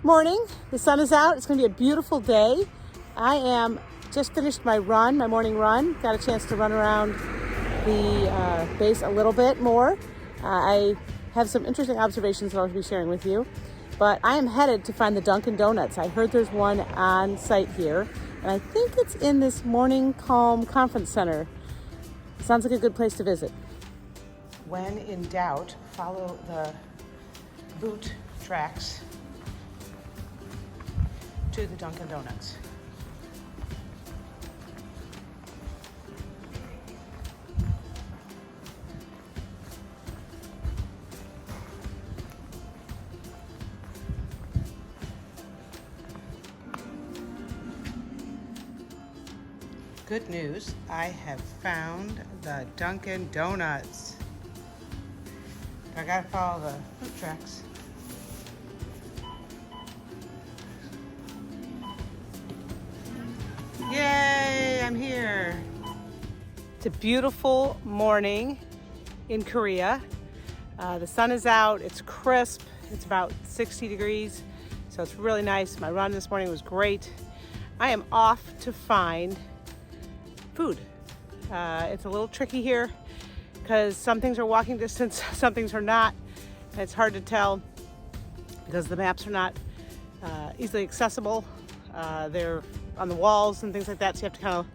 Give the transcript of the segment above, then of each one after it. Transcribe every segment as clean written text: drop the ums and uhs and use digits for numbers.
Morning. The sun is out. It's going to be a beautiful day. I am just finished my run, my morning run. Got a chance to run around the base a little bit more. I have some interesting observations that I'll be sharing with you. But I am headed to find the Dunkin Donuts. I heard there's one on site here, and I think it's in this Morning Calm Conference Center. Sounds like a good place to visit. When in doubt, follow the boot tracks to the Dunkin Donuts. Good news, I have found the Dunkin Donuts. I gotta follow the foot tracks. Yay, I'm here. It's a beautiful morning in Korea. The sun is out, it's crisp, it's about 60 degrees, so it's really nice. My run this morning was great. I am off to find food. It's a little tricky here because some things are walking distance, some things are not, and it's hard to tell because the maps are not easily accessible. They're on the walls and things like that, so you have to kind of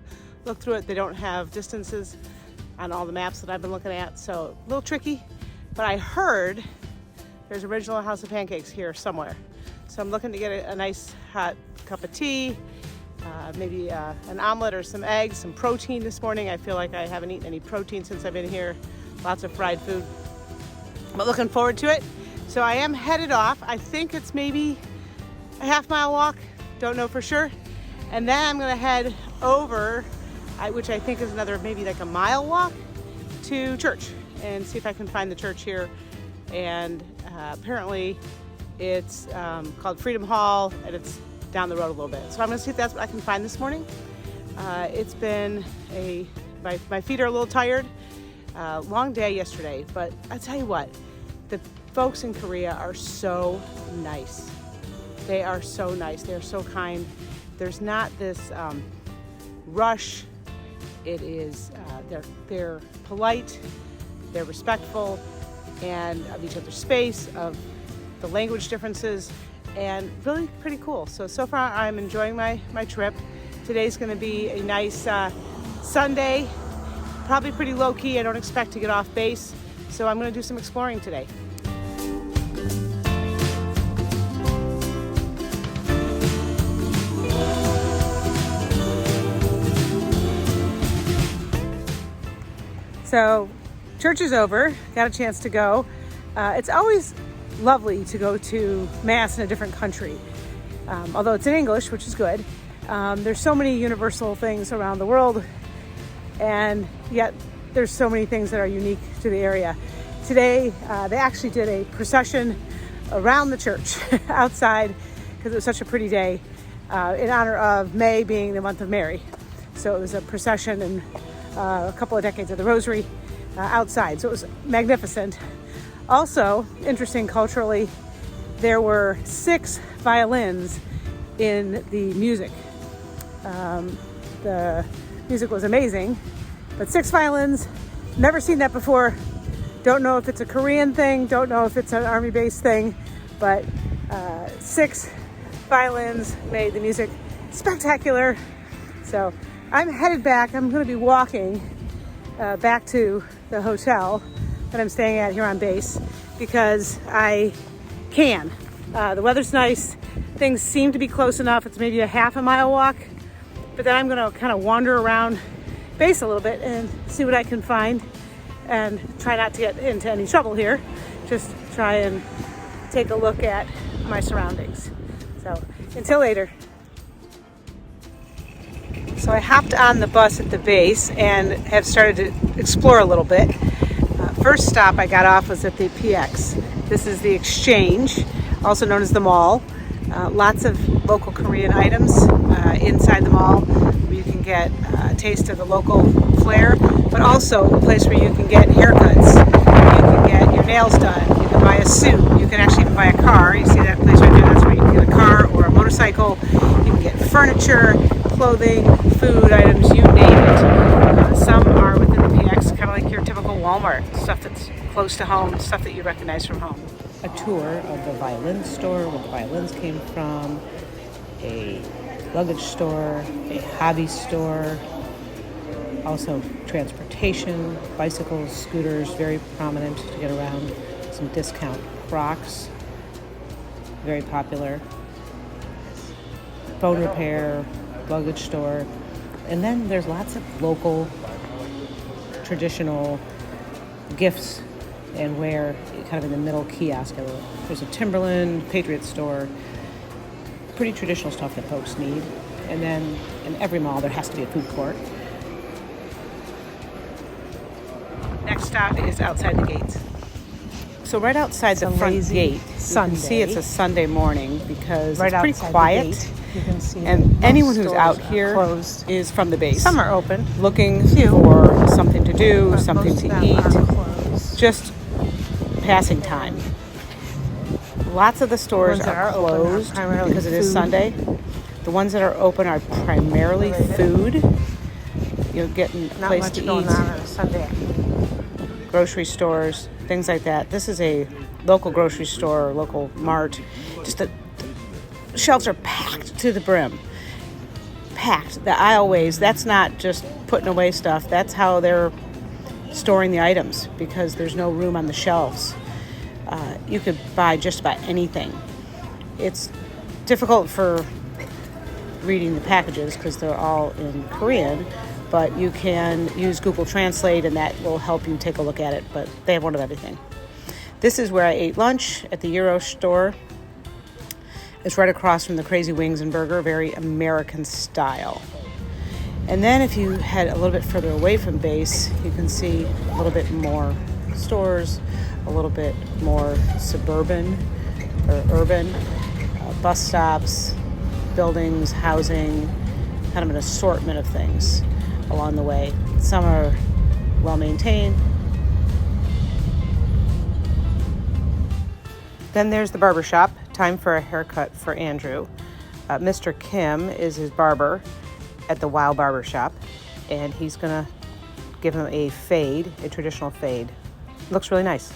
look through it. They don't have distances on all the maps that I've been looking at, so a little tricky. But I heard there's Original House of Pancakes here somewhere, so I'm looking to get a nice hot cup of tea, maybe an omelet or some eggs, some protein this morning. I feel like I haven't eaten any protein since I've been here. Lots of fried food, but looking forward to it. So I am headed off. I think it's maybe a half-mile walk, don't know for sure. And then I'm gonna head over, which I think is another maybe like a mile walk, to church and see if I can find the church here. And apparently it's called Freedom Hall, and it's down the road a little bit. So I'm gonna see if that's what I can find this morning. It's been my feet are a little tired. Long day yesterday, but I tell you what, the folks in Korea are so nice. They are so nice, they are so kind. There's not this rush. It is, they're polite, they're respectful, and of each other's space, of the language differences, and really pretty cool. So far I'm enjoying my trip. Today's gonna be a nice Sunday, probably pretty low key. I don't expect to get off base, so I'm gonna do some exploring today. So church is over, got a chance to go. It's always lovely to go to Mass in a different country, although it's in English, which is good. There's so many universal things around the world, and yet there's so many things that are unique to the area. Today, they actually did a procession around the church outside because it was such a pretty day in honor of May being the month of Mary. So it was a procession and a couple of decades of the Rosary outside. So it was magnificent. Also, interesting culturally, there were 6 violins in the music. The music was amazing, but 6 violins, never seen that before. Don't know if it's a Korean thing, don't know if it's an army-based thing, but 6 violins made the music spectacular. So I'm headed back. I'm going to be walking back to the hotel that I'm staying at here on base because I can. The weather's nice. Things seem to be close enough. It's maybe a half-a-mile walk, but then I'm going to kind of wander around base a little bit and see what I can find and try not to get into any trouble here. Just try and take a look at my surroundings. So until later. So I hopped on the bus at the base and have started to explore a little bit. First stop I got off was at the PX. This is the exchange, also known as the mall. Lots of local Korean items inside the mall where you can get a taste of the local flair, but also a place where you can get haircuts, you can get your nails done, you can buy a suit, you can actually even buy a car. You see that place right there? That's where you can get a car. motorcycle. You can get furniture, clothing, food items, you name it. Some are within the PX, kind of like your typical Walmart, stuff that's close to home, stuff that you recognize from home. A tour of the Weiland store, where the violins came from, a luggage store, a hobby store, also transportation, bicycles, scooters, very prominent to get around, some discount Crocs, very popular, phone repair, luggage store, and then there's lots of local traditional gifts and wear, kind of in the middle kiosk. There's a Timberland, Patriot store, pretty traditional stuff that folks need. And then in every mall there has to be a food court. Next stop is outside the gates. So right outside the front gate, you can see it's a Sunday morning because it's pretty quiet. You can see and anyone who's out here is from the base. Some are open, looking for something to do, something to eat, just passing time. Lots of the stores are closed because it is Sunday. The ones that are open are primarily food. You're getting a place to eat. On a Sunday. Grocery stores, things like that. This is a local grocery store, local Mart. Just the shelves are packed to the brim. Packed. The aisleways, that's not just putting away stuff. That's how they're storing the items because there's no room on the shelves. You could buy just about anything. It's difficult for reading the packages because they're all in Korean, but you can use Google Translate and that will help you take a look at it, but they have one of everything. This is where I ate lunch at the Euro store. It's right across from the Crazy Wings and Burger, very American style. And then if you head a little bit further away from base, you can see a little bit more stores, a little bit more suburban or urban, bus stops, buildings, housing, kind of an assortment of things along the way. Some are well maintained. Then there's the barber shop. Time for a haircut for Andrew. Mr. Kim is his barber at the Wow Barber Shop, and he's gonna give him a fade, a traditional fade. Looks really nice.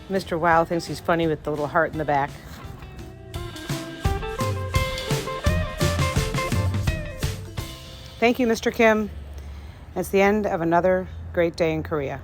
Mr. Wow thinks he's funny with the little heart in the back. Thank you, Mr. Kim. It's the end of another great day in Korea.